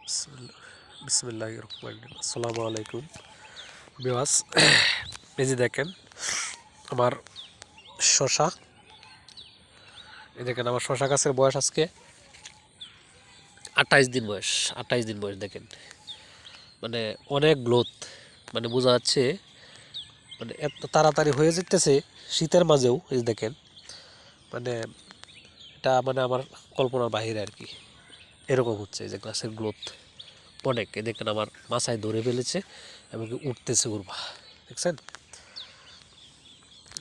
বিসমিল্লাহ বিসমিল্লাহির রহমানির রহিম। আসসালামু আলাইকুম বিওয়াস। এই যে দেখেন আমার শশা, এই দেখেন আমার শশা গাছের বয়স আজকে 28 দিন বয়স। 28 দিন বয়স দেখেন, মানে অনেক গ্রোথ, মানে বোঝা যাচ্ছে মানে এত তাড়াতাড়ি হয়ে যেতেছে শীতের মাঝেও। এই যে দেখেন, মানে এটা মানে আমার কল্পনার বাহিরে আর কি, এরকম হচ্ছে। এই যে গাছের গ্রোথ অনেক, এই দেখেন আমার মাথায় ধরে ফেলেছে এবং কি উঠতেছে উর্বা, দেখছেন?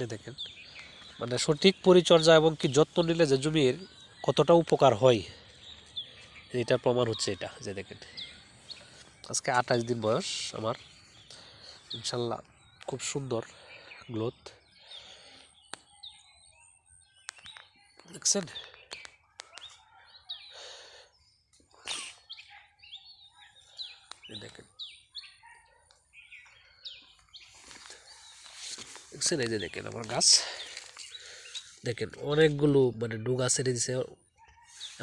এই দেখেন, মানে সঠিক পরিচর্যা এবং কি যত্ন নিলে যে জমির কতটা উপকার হয় এটার প্রমাণ হচ্ছে এটা। যে দেখেন আজকে 28 দিন বয়স আমার, ইনশাল্লাহ খুব সুন্দর গ্রোথ, দেখছেন? দেখেন দেখছেন, এই যে দেখেন আমার গাছ, দেখেন অনেকগুলো মানে ডুগা ছেড়ে দিছে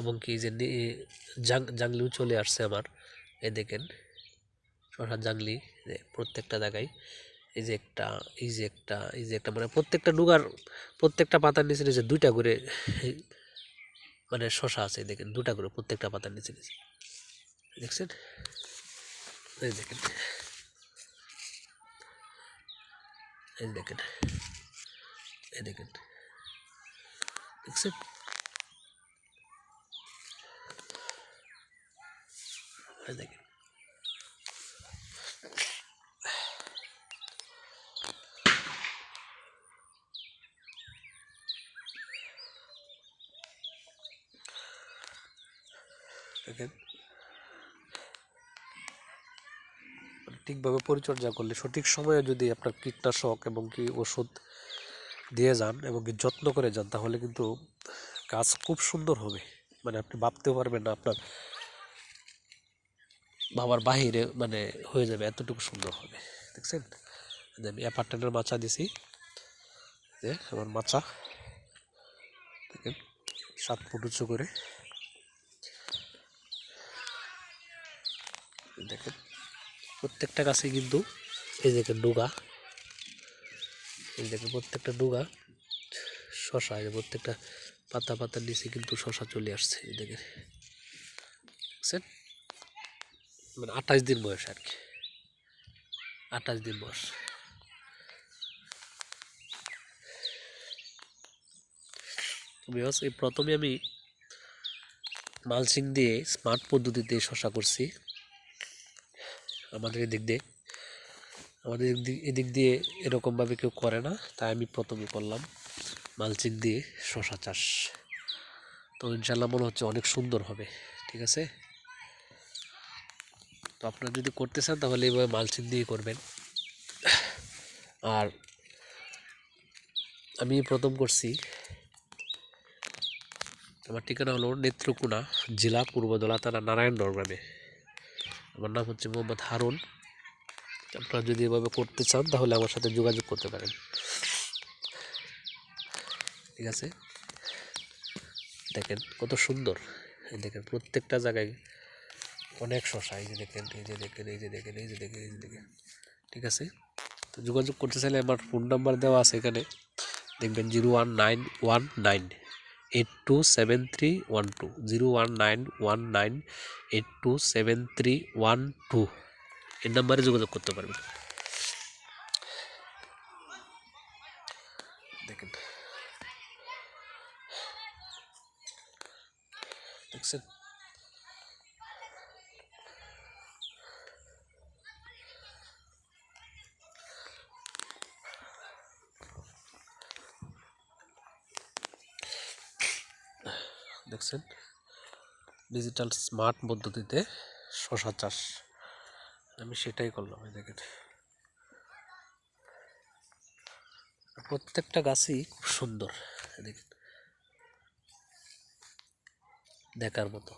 এবং কি যে জাংলিও চলে আসছে আমার। এই দেখেন শশার জাংলি, যে প্রত্যেকটা জায়গায়, এই যে একটা, এই যে একটা, এই যে একটা, মানে প্রত্যেকটা ডুগার প্রত্যেকটা পাতার নিচে নিচে দুইটা করে মানে শশা আছে। দেখেন দুটা করে প্রত্যেকটা পাতার নিচে নিচে, দেখছেন? এই দেখেন, এই দেখেন, এই দেখেন, দেখছেন? এই দেখেন, দেখেন ঠিকভাবে পরিচর্যা করলে, সঠিক সময়ে যদি আপনার কীটনাশক এবং কি ওষুধ দিয়ে যান এবং কি যত্ন করে যান, তাহলে কিন্তু গাছ খুব সুন্দর হবে। মানে আপনি ভাবতেও পারবেন না, আপনার ভাবার বাহিরে মানে হয়ে যাবে, এতটুকু সুন্দর হবে, দেখছেন? যে আমি অ্যাপার্টমেন্টের মাচা দিছি, যে আমার মাচা দেখেন 7 ফুট উঁচু করে, দেখেন প্রত্যেকটা গাছে কিন্তু এই দেখেন ডুগা, এই দেখেন প্রত্যেকটা ডুগা শশা, এই প্রত্যেকটা পাতা পাতার নিচে কিন্তু শশা চলে আসছে। এই দেখেন, দেখছেন? মানে 28 দিন বয়স আর কি, 28 দিন বয়স। এই প্রথমে আমি মালচিং দিয়ে স্মার্ট পদ্ধতিতে শশা করছি। আমাদের এদিক দিয়ে, আমাদের এদিক দিয়ে এরকমভাবে কেউ করে না, তাই আমি প্রথমে করলাম মালচিং দিয়ে শশা চাষ। তো ইনশাল্লাহ মনে হচ্ছে অনেক সুন্দর হবে, ঠিক আছে? তো আপনারা যদি করতে চান তাহলে এইভাবে মালচিং দিয়ে করবেন। আর আমি প্রথম করছি, আমার ঠিকানা হলো নেত্রকোনা জেলা পূর্বদলা থানা নারায়ণগড় গ্রামে। আমার নাম হচ্ছে মোহাম্মদ হারুন। আপনারা যদি এভাবে করতে চান তাহলে আমার সাথে যোগাযোগ করতে পারেন, ঠিক আছে? দেখেন কত সুন্দর, এই দেখেন প্রত্যেকটা জায়গায় অনেক শশা, এই যে দেখেন, এই যে দেখেন, এই যে দেখেন, এই যে দেখেন, এই যে দেখেন, ঠিক আছে? তো যোগাযোগ করতে চাইলে আমার ফোন নাম্বার দেওয়া আছে এখানে, দেখবেন 01919827312, 01919827312, এই নাম্বারে যোগাযোগ করতে পারবেন। দেখেন, দেখছেন? দেখছেন ডিজিটাল স্মার্ট পদ্ধতিতে শশা চাষ, আমি সেটাই করলাম। দেখেন প্রত্যেকটা গাছই খুব সুন্দর, দেখেন দেখার মতো,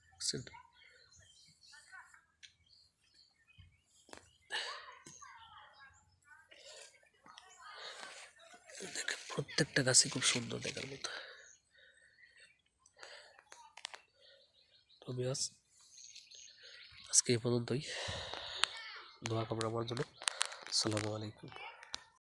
দেখছেন? দেখেন প্রত্যেকটা গাছই খুব সুন্দর দেখার মতো। আমি আজকে এই পর্যন্তই। দোয়া করবেন আমার জন্য। আসসালামু আলাইকুম।